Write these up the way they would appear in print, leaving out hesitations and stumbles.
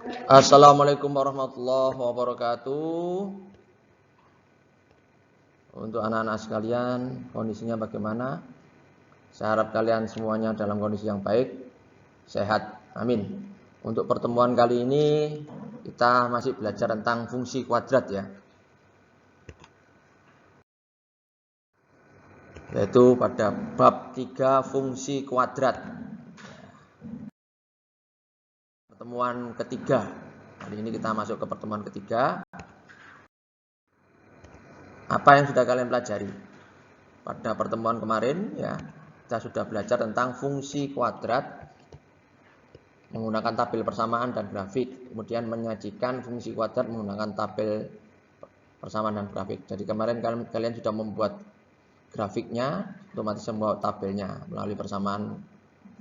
Assalamualaikum warahmatullahi wabarakatuh. Untuk anak-anak sekalian, kondisinya bagaimana? Saya harap kalian semuanya dalam kondisi yang baik, sehat. Amin. Untuk pertemuan kali ini kita masih belajar tentang fungsi kuadrat ya. Yaitu pada bab 3 fungsi kuadrat. Pertemuan ketiga. Kali ini kita masuk ke pertemuan ketiga. Apa yang sudah kalian pelajari? Pada pertemuan kemarin ya, kita sudah belajar tentang fungsi kuadrat menggunakan tabel persamaan dan grafik. Kemudian menyajikan fungsi kuadrat menggunakan tabel persamaan dan grafik. Jadi kemarin kalian sudah membuat grafiknya, otomatis membuat tabelnya melalui persamaan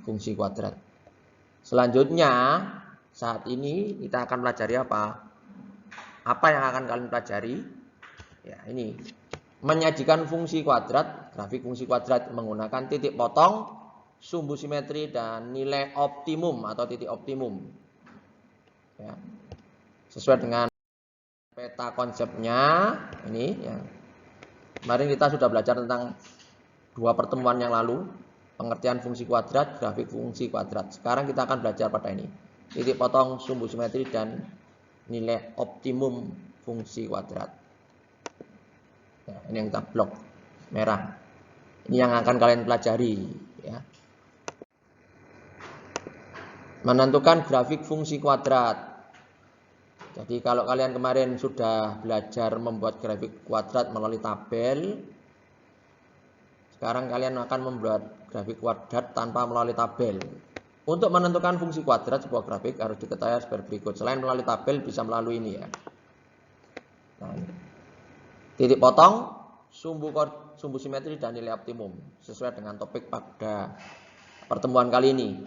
fungsi kuadrat. Selanjutnya, saat ini kita akan pelajari apa? Apa yang akan kalian pelajari? Ya, ini menyajikan fungsi kuadrat, grafik fungsi kuadrat menggunakan titik potong, sumbu simetri dan nilai optimum atau titik optimum. Ya. Sesuai dengan peta konsepnya ini ya. Kemarin kita sudah belajar tentang 2 pertemuan yang lalu, pengertian fungsi kuadrat, grafik fungsi kuadrat. Sekarang kita akan belajar pada ini. Titik potong, sumbu simetri dan nilai optimum fungsi kuadrat. Ya, ini yang kita blok merah. Ini yang akan kalian pelajari ya. Menentukan grafik fungsi kuadrat. Jadi kalau kalian kemarin sudah belajar membuat grafik kuadrat melalui tabel, sekarang kalian akan membuat grafik kuadrat tanpa melalui tabel. Untuk menentukan fungsi kuadrat sebuah grafik harus diketahui seperti berikut. Selain melalui tabel bisa melalui ini ya. Nah, ini. Titik potong, sumbu simetri dan nilai optimum sesuai dengan topik pada pertemuan kali ini.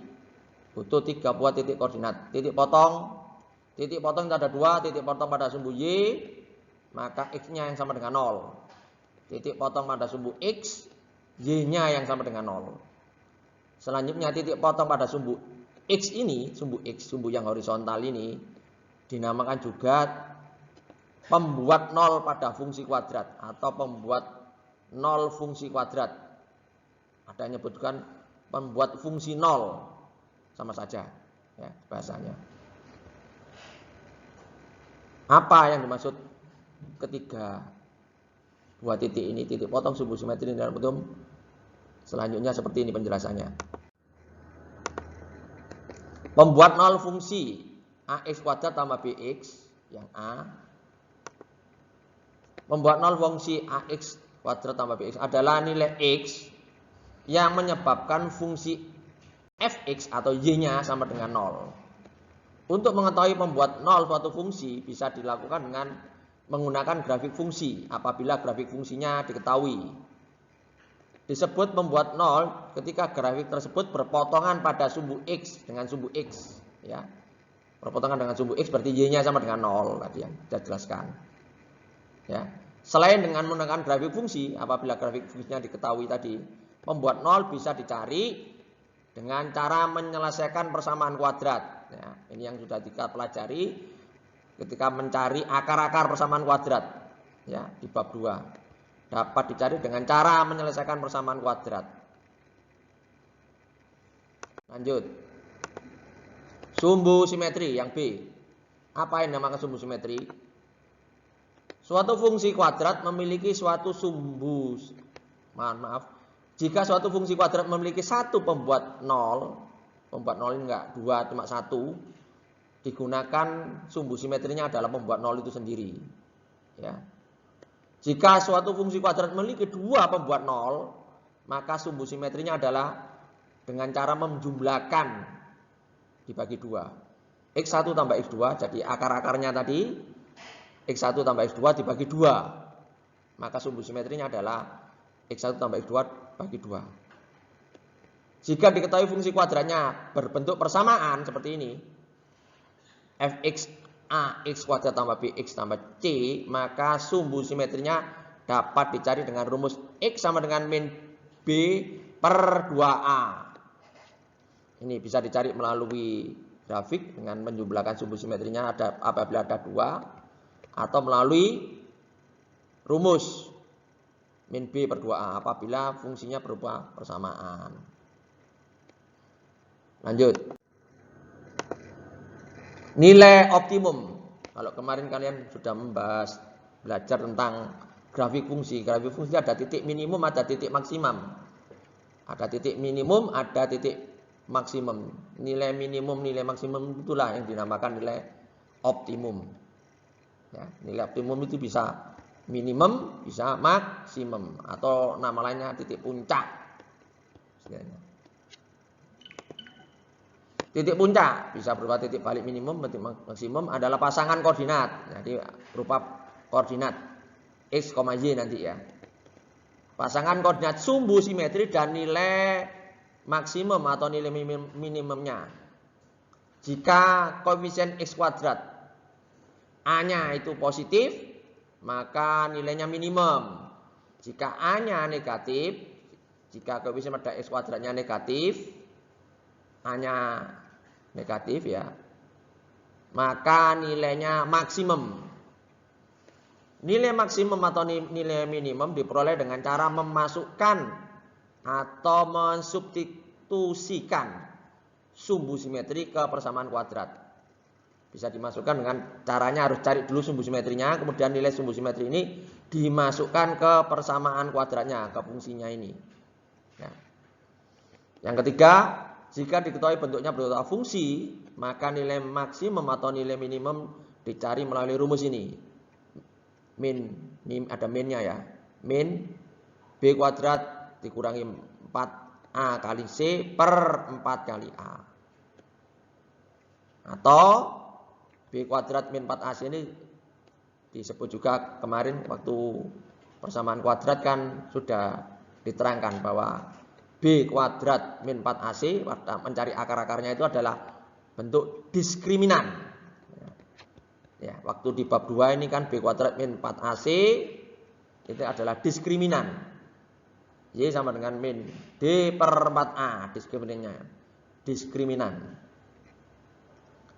Butuh 3 buah titik koordinat. Titik potong itu ada 2, titik potong pada sumbu Y, maka X-nya yang sama dengan 0. Titik potong pada sumbu X, Y-nya yang sama dengan 0. Selanjutnya titik potong pada sumbu X ini, sumbu yang horizontal ini, dinamakan juga pembuat 0 pada fungsi kuadrat atau pembuat 0 fungsi kuadrat. Ada yang menyebutkan pembuat fungsi 0, sama saja ya bahasanya. Apa yang dimaksud ketiga buah titik ini? Titik potong, sumbu simetri dan optimum. Selanjutnya seperti ini penjelasannya. Pembuat 0 fungsi ax kuadrat tambah bx yang A. Membuat 0 fungsi ax kuadrat tambah bx adalah nilai x yang menyebabkan fungsi fx atau y-nya sama dengan 0. Untuk mengetahui pembuat 0 suatu fungsi bisa dilakukan dengan menggunakan grafik fungsi apabila grafik fungsinya diketahui. Disebut pembuat 0 ketika grafik tersebut berpotongan pada sumbu x dengan sumbu x ya. Berpotongan dengan sumbu x berarti y-nya sama dengan 0 tadi yang saya jelaskan. Ya. Selain dengan menggunakan grafik fungsi, apabila grafik fungsinya diketahui tadi, pembuat 0 bisa dicari dengan cara menyelesaikan persamaan kuadrat. Ya, ini yang sudah kita pelajari ketika mencari akar-akar persamaan kuadrat. Ya, di bab 2. Dapat dicari dengan cara menyelesaikan persamaan kuadrat. Lanjut. Sumbu simetri yang B. Apa yang dinamakan sumbu simetri? Suatu fungsi kuadrat memiliki suatu sumbu. Jika suatu fungsi kuadrat memiliki satu pembuat 0, pembuat 0 ini enggak 2, cuma 1, digunakan sumbu simetrinya adalah pembuat 0 itu sendiri. Ya. Jika suatu fungsi kuadrat memiliki 2 pembuat 0, maka sumbu simetrinya adalah dengan cara menjumlahkan dibagi 2. X1 tambah X2, jadi akar-akarnya tadi X1 tambah X2 dibagi 2. Maka sumbu simetrinya adalah X1 tambah X2 bagi 2. Jika diketahui fungsi kuadratnya berbentuk persamaan seperti ini, fx a x kuadrat tambah bx tambah c, maka sumbu simetrinya dapat dicari dengan rumus x sama dengan min b per 2a. Ini bisa dicari melalui grafik dengan menjumlahkan sumbu simetrinya apabila ada 2 atau melalui rumus min B per 2A apabila fungsinya berupa persamaan. Lanjut. Nilai optimum. Kalau kemarin kalian sudah belajar tentang grafik fungsi. Grafik fungsi ada titik minimum, ada titik maksimum. Ada titik minimum, ada titik maksimum. Nilai minimum, nilai maksimum itulah yang dinamakan nilai optimum. Ya, nilai optimum itu bisa minimum, bisa maksimum, atau nama lainnya titik puncak. Titik puncak bisa berupa titik balik minimum, titik maksimum adalah pasangan koordinat. Jadi berupa koordinat x, y nanti ya. Pasangan koordinat sumbu simetri dan nilai maksimum atau nilai minimumnya. Jika koefisien x kuadrat A-nya itu positif, maka nilainya minimum. Jika A-nya negatif, jika koefisien pada x kuadratnya negatif, A-nya negatif ya, maka nilainya maksimum. Nilai maksimum atau nilai minimum diperoleh dengan cara memasukkan atau mensubstitusikan sumbu simetri ke persamaan kuadrat. Bisa dimasukkan dengan caranya harus cari dulu sumbu simetrinya, kemudian nilai sumbu simetri ini dimasukkan ke persamaan kuadratnya, ke fungsinya ini. Ya. Yang ketiga, jika diketahui bentuknya berupa fungsi, maka nilai maksimum atau nilai minimum dicari melalui rumus ini. Ada minnya ya. Min B kuadrat dikurangi 4A kali C per 4 kali A. Atau B kuadrat min 4AC ini disebut juga kemarin waktu persamaan kuadrat kan sudah diterangkan bahwa B kuadrat min 4AC mencari akar-akarnya itu adalah bentuk diskriminan. Ya, waktu di bab 2 ini kan B kuadrat min 4AC itu adalah diskriminan. Y sama dengan min D per 4A diskriminannya. Diskriminan.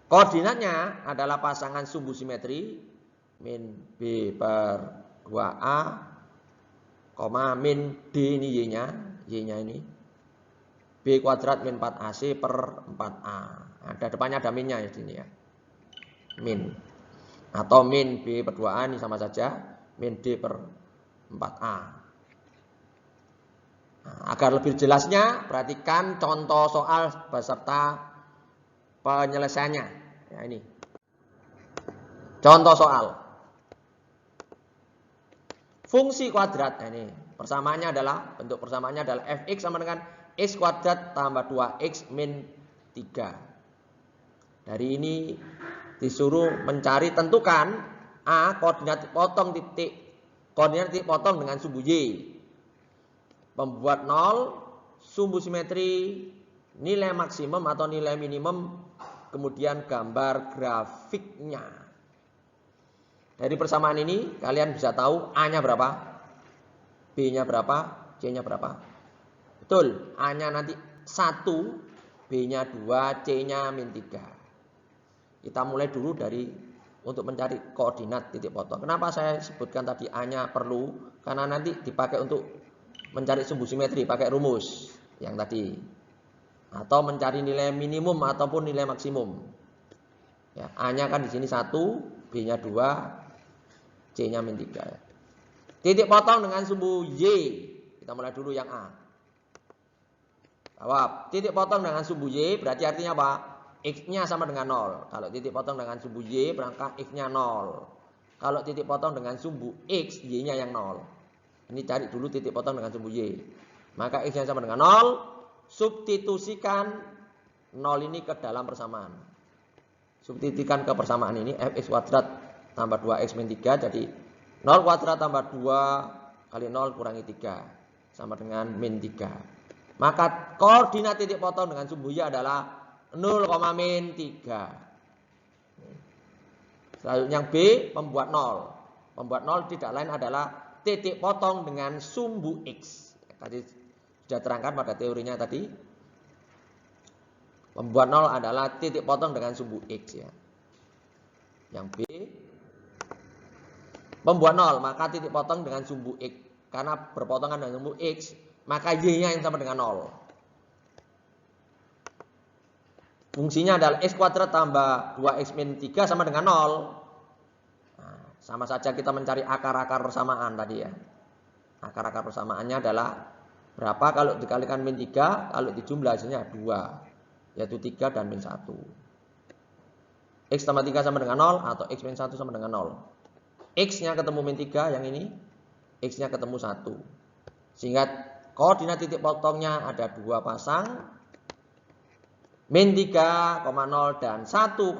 Koordinatnya adalah pasangan sumbu simetri min B per 2A, min D ini Y-nya ini B kuadrat min 4AC per 4A. Ada depannya ada minnya di sini ya. Min. Atau min B per 2A ini sama saja min D per 4A. Nah, agar lebih jelasnya perhatikan contoh soal beserta penyelesaiannya. Ya ini. Contoh soal. Fungsi kuadrat. Nah, ini persamaannya adalah bentuk persamaannya adalah fx sama dengan x kuadrat tambah 2x min 3. Dari ini disuruh mencari tentukan A koordinat potong titik potong dengan sumbu y. Pembuat 0 sumbu simetri, nilai maksimum atau nilai minimum, kemudian gambar grafiknya. Dari persamaan ini kalian bisa tahu A-nya berapa, B-nya berapa, C-nya berapa. Betul, A-nya nanti 1, B-nya 2, C-nya min 3. Kita mulai dulu dari untuk mencari koordinat titik potong. Kenapa saya sebutkan tadi A-nya perlu? Karena nanti dipakai untuk mencari sumbu simetri, pakai rumus yang tadi. Atau mencari nilai minimum ataupun nilai maksimum. Ya, A-nya kan di sini 1, B-nya 2, C-nya min 3. Titik potong dengan sumbu Y. Kita mulai dulu yang A. Jawab, titik potong dengan sumbu Y berarti artinya apa? X-nya sama dengan 0. Kalau titik potong dengan sumbu Y berangkat X-nya 0. Kalau titik potong dengan sumbu X, Y-nya yang 0. Ini cari dulu titik potong dengan sumbu Y. Maka X-nya sama dengan 0. Substitusikan 0 ini ke dalam persamaan. Substitusikan ke persamaan ini fx kuadrat tambah 2x min 3. Jadi 0 kuadrat tambah 2 kali 0 kurangi 3 sama dengan min 3. Maka koordinat titik potong dengan sumbu y adalah 0, min 3. Selanjutnya B membuat 0. Membuat 0 tidak lain adalah titik potong dengan sumbu x. Tadi sudah terangkan pada teorinya tadi. Pembuat nol adalah titik potong dengan sumbu X ya. Yang B, pembuat nol, maka titik potong dengan sumbu X. Karena berpotongan dengan sumbu X, maka Y-nya yang sama dengan 0. Fungsinya adalah X kuadrat tambah 2X min 3 sama dengan 0. Nah, sama saja kita mencari akar-akar persamaan tadi ya. Akar-akar persamaannya adalah berapa kalau dikalikan min 3, kalau dijumlah hasilnya 2. Yaitu 3 dan min 1. X tambah 3 sama dengan 0 atau X min 1 sama dengan 0. X-nya ketemu min 3 yang ini. X-nya ketemu 1. Sehingga koordinat titik potongnya ada 2 pasang. Min 3,0 dan 1,0.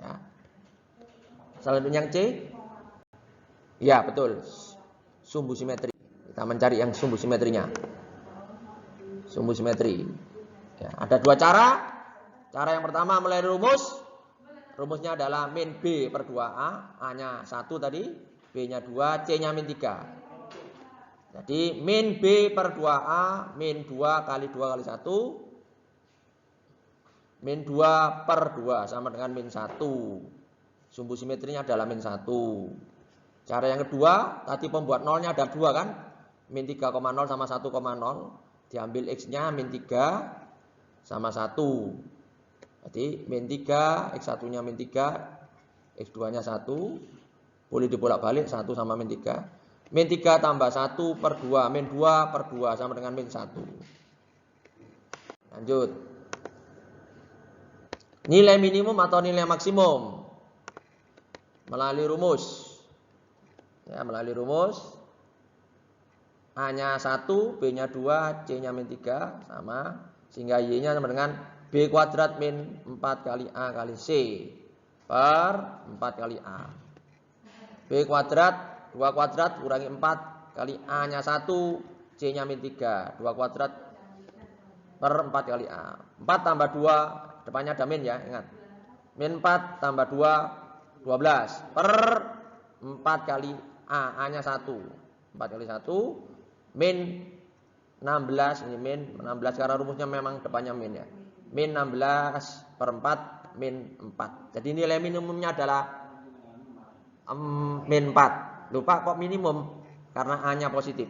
Ya. Selanjutnya yang C. Ya betul. Sumbu simetri. Kita mencari yang sumbu simetrinya. Sumbu simetri. Ya, ada 2 cara. Cara yang pertama melalui rumus. Rumusnya adalah min B per 2A. A-nya 1 tadi. B-nya 2. C-nya min 3. Jadi min B per 2A. Min 2 kali 2 kali 1. Min 2 per 2 sama dengan min 1. Sumbu simetrinya adalah min 1. Cara yang kedua, tadi pembuat nolnya ada 2 kan? Min 3,0 sama 1,0. Diambil X-nya min 3 sama 1. Jadi min 3, X1-nya min 3, X2-nya 1. Boleh dibolak-balik 1 sama min 3. Min 3 tambah 1 per 2. Min 2 per 2 sama dengan min 1. Lanjut. Nilai minimum atau nilai maksimum melalui rumus. Ya, melalui rumus. A-nya 1, B-nya 2, C-nya min 3 sama. Sehingga Y-nya sama dengan B kuadrat min 4 kali A kali C per 4 kali A. B kuadrat 2 kuadrat kurangi 4 kali A-nya 1, C-nya min 3. 2 kuadrat per 4 kali A. 4 tambah 2. Depannya ada min ya, ingat. Min 4 tambah 2, 12. Per 4 kali A, A-nya 1. 4 kali 1, min 16. Ini min 16 karena rumusnya memang depannya min ya. Min 16 per 4, min 4. Jadi nilai minimumnya adalah min 4. Lupa kok minimum, karena A-nya positif.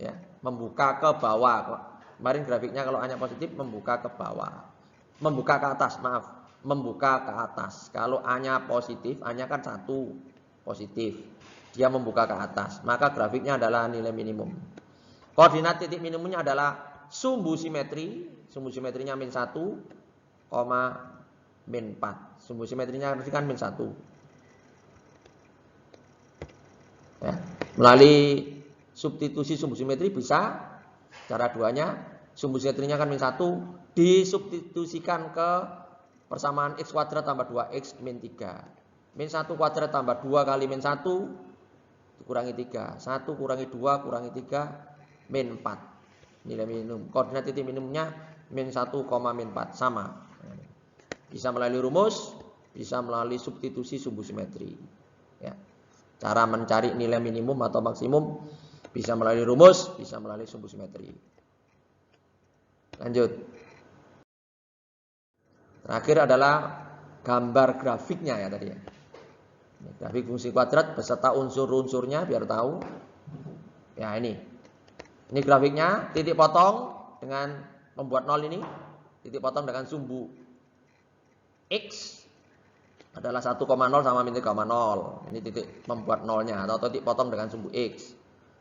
Ya, membuka ke bawah. Kemarin grafiknya kalau A-nya positif, membuka ke bawah. Membuka ke atas, maaf. Membuka ke atas. Kalau A-nya positif, A-nya kan 1 positif. Dia membuka ke atas. Maka grafiknya adalah nilai minimum. Koordinat titik minimumnya adalah sumbu simetri. Sumbu simetrinya min 1, min 4. Sumbu simetrinya kan min 1. Ya. Melalui substitusi sumbu simetri bisa. Cara duanya, sumbu simetrinya kan min 1. Disubstitusikan ke persamaan X kuadrat tambah 2X min 3. Min 1 kuadrat tambah 2 kali min 1 dikurangi 3. 1 kurangi 2 kurangi 3 min 4. Nilai minimum. Koordinat titik minimumnya min 1, min 4. Sama. Bisa melalui rumus, bisa melalui substitusi sumbu simetri. Ya. Cara mencari nilai minimum atau maksimum bisa melalui rumus, bisa melalui sumbu simetri. Lanjut. Terakhir adalah gambar grafiknya ya tadi ya. Grafik fungsi kuadrat beserta unsur-unsurnya biar tahu. Ya ini. Ini grafiknya, titik potong dengan membuat 0 ini. Titik potong dengan sumbu X adalah 1,0 sama min 3,0. Ini titik membuat 0-nya atau titik potong dengan sumbu X.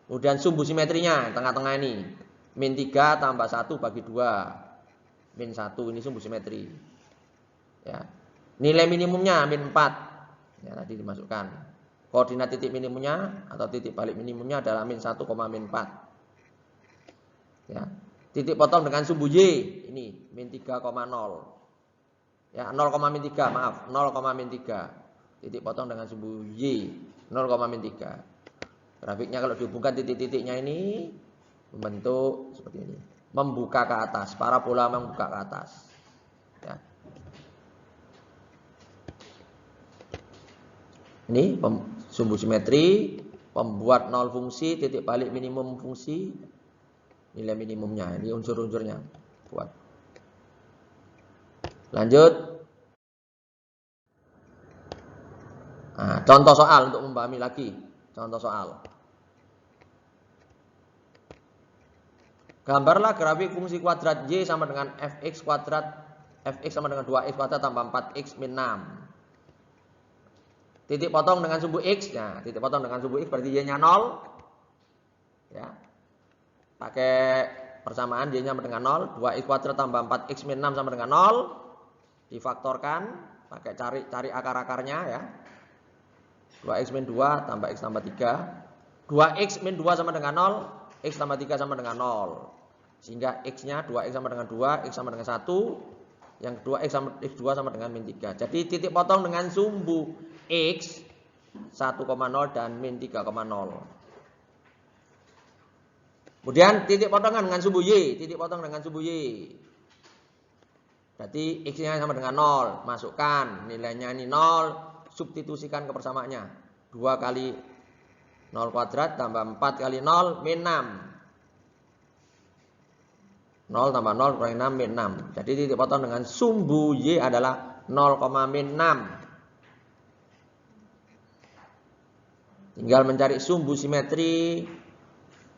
Kemudian sumbu simetrinya tengah-tengah ini. Min 3 tambah 1 bagi 2. Min 1 ini sumbu simetri. Ya. Nilai minimumnya min 4. Ya, tadi dimasukkan. Koordinat titik minimumnya atau titik balik minimumnya adalah min 1, min 4. Ya. Titik potong dengan sumbu Y ini min 3,0. Ya, 0, min 3, maaf, 0, min 3. Titik potong dengan sumbu Y 0, min 3. Grafiknya kalau dihubungkan titik-titiknya ini membentuk seperti ini. Membuka ke atas, parabola membuka ke atas. Ya. Ini sumbu simetri, pembuat 0 fungsi, titik balik minimum fungsi, nilai minimumnya. Ini unsur-unsurnya. Buat. Lanjut. Nah, contoh soal untuk memahami lagi. Contoh soal. Gambarlah grafik fungsi kuadrat y sama dengan fx kuadrat, fx sama dengan 2x kuadrat tambah 4x min 6. Titik potong dengan sumbu x. Nah, titik potong dengan sumbu x berarti y-nya 0. Ya. Pakai persamaan y-nya sama dengan 0. 2x kuadrat tambah 4x min 6 sama dengan 0. Difaktorkan. Pakai cari akar-akarnya ya. 2x min 2 tambah x tambah 3. 2x min 2 sama dengan 0. X tambah 3 sama dengan 0. Sehingga x-nya 2x sama dengan 2, x sama dengan 1. Yang kedua x2 sama dengan min 3. Jadi titik potong dengan sumbu x 1,0 dan min 3,0. Kemudian titik potongan dengan sumbu y. Titik potong dengan sumbu y. Berarti x-nya sama dengan 0. Masukkan nilainya ini 0. Substitusikan ke persamaannya. 2 kali 0 kuadrat tambah 4 kali 0 min 6. 0 tambah 0 kurangi 6 min 6. Jadi titik potong dengan sumbu y adalah 0, min 6. Tinggal mencari sumbu simetri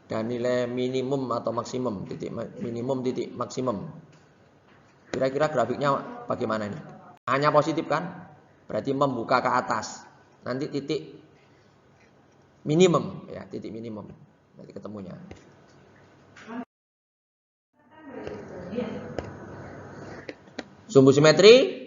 dan nilai minimum atau maksimum. Titik minimum, titik maksimum. Kira-kira grafiknya bagaimana ini? Hanya positif kan? Berarti membuka ke atas. Nanti titik minimum ya, titik minimum. Nanti ketemunya. Sumbu simetri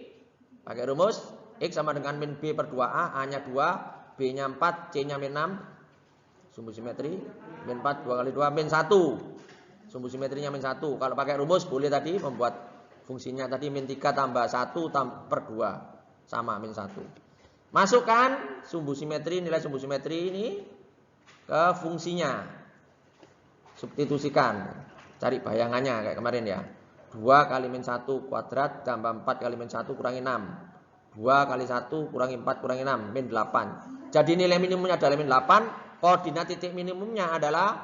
pakai rumus x sama dengan min b per 2a, a-nya 2, b-nya 4, c-nya min 6. Sumbu simetri min 4 2 kali 2 min 1. Sumbu simetrinya min 1. Kalau pakai rumus boleh tadi membuat fungsinya tadi min 3 tambah 1 per 2 sama min 1. Masukkan sumbu simetri, nilai sumbu simetri ini ke fungsinya. Substitusikan. Cari bayangannya kayak kemarin ya. 2 kali min 1 kuadrat tambah 4 kali min 1 kurangi 6. 2 kali 1 kurangi 4 kurangi 6. Min 8. Jadi nilai minimumnya adalah min 8. Koordinat titik minimumnya adalah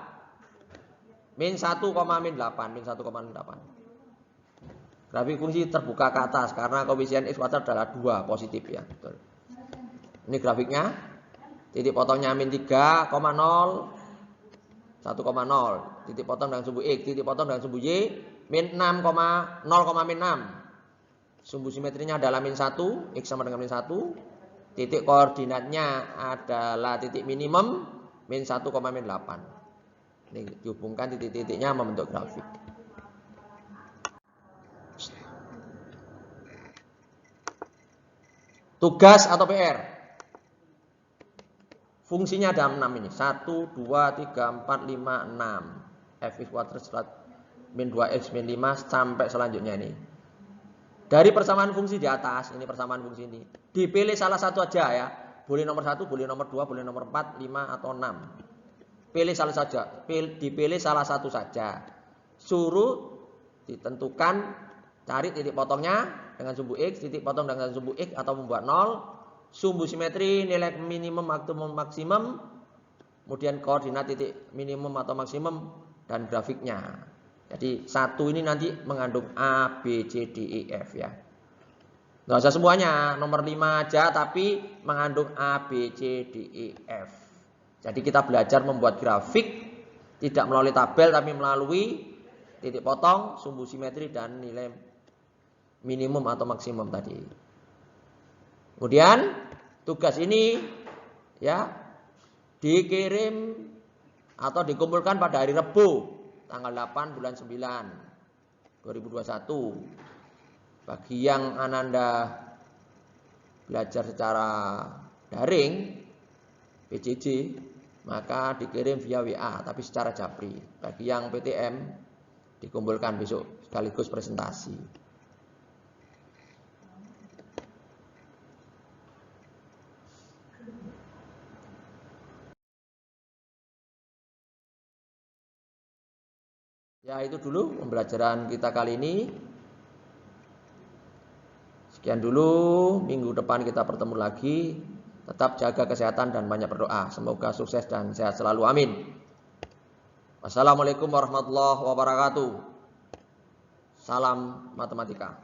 min 1, min 8. Min 1, min 8. Grafik fungsi terbuka ke atas. Karena koefisien x kuadrat adalah 2 positif ya. Betul. Ini grafiknya. Titik potongnya min 3,0. 1,0. Titik potong dengan sumbu x. Titik potong dengan sumbu y. Min 6, 0, min 6. Sumbu simetrinya adalah min 1. X sama dengan min 1. Titik koordinatnya adalah titik minimum. Min 1, min 8. Ini dihubungkan titik-titiknya membentuk grafik. Tugas atau PR. Fungsinya ada 6 ini. 1, 2, 3, 4, 5, 6. Fx kuadrat min 2x min 5 sampai selanjutnya ini. Dari persamaan fungsi di atas, ini persamaan fungsi ini. Dipilih salah satu aja ya. Boleh nomor 1, boleh nomor 2, boleh nomor 4, 5 atau 6. Pilih salah saja, dipilih salah satu saja. Suruh ditentukan, cari titik potongnya dengan sumbu x, titik potong dengan sumbu x atau membuat 0. Sumbu simetri, nilai minimum, maksimum, kemudian koordinat titik minimum atau maksimum dan grafiknya. Jadi 1 ini nanti mengandung A, B, C, D, E, F ya. Nggak usah semuanya, nomor 5 aja tapi mengandung A, B, C, D, E, F. Jadi kita belajar membuat grafik tidak melalui tabel tapi melalui titik potong, sumbu simetri dan nilai minimum atau maksimum tadi. Kemudian tugas ini ya dikirim atau dikumpulkan pada hari Rabu tanggal 8 bulan 9 2021. Bagi yang Ananda belajar secara daring PJJ maka dikirim via WA tapi secara japri. Bagi yang PTM dikumpulkan besok sekaligus presentasi. Ya itu dulu pembelajaran kita kali ini. Sekian dulu, minggu depan kita bertemu lagi. Tetap jaga kesehatan dan banyak berdoa. Semoga sukses dan sehat selalu. Amin. Wassalamualaikum warahmatullahi wabarakatuh. Salam matematika.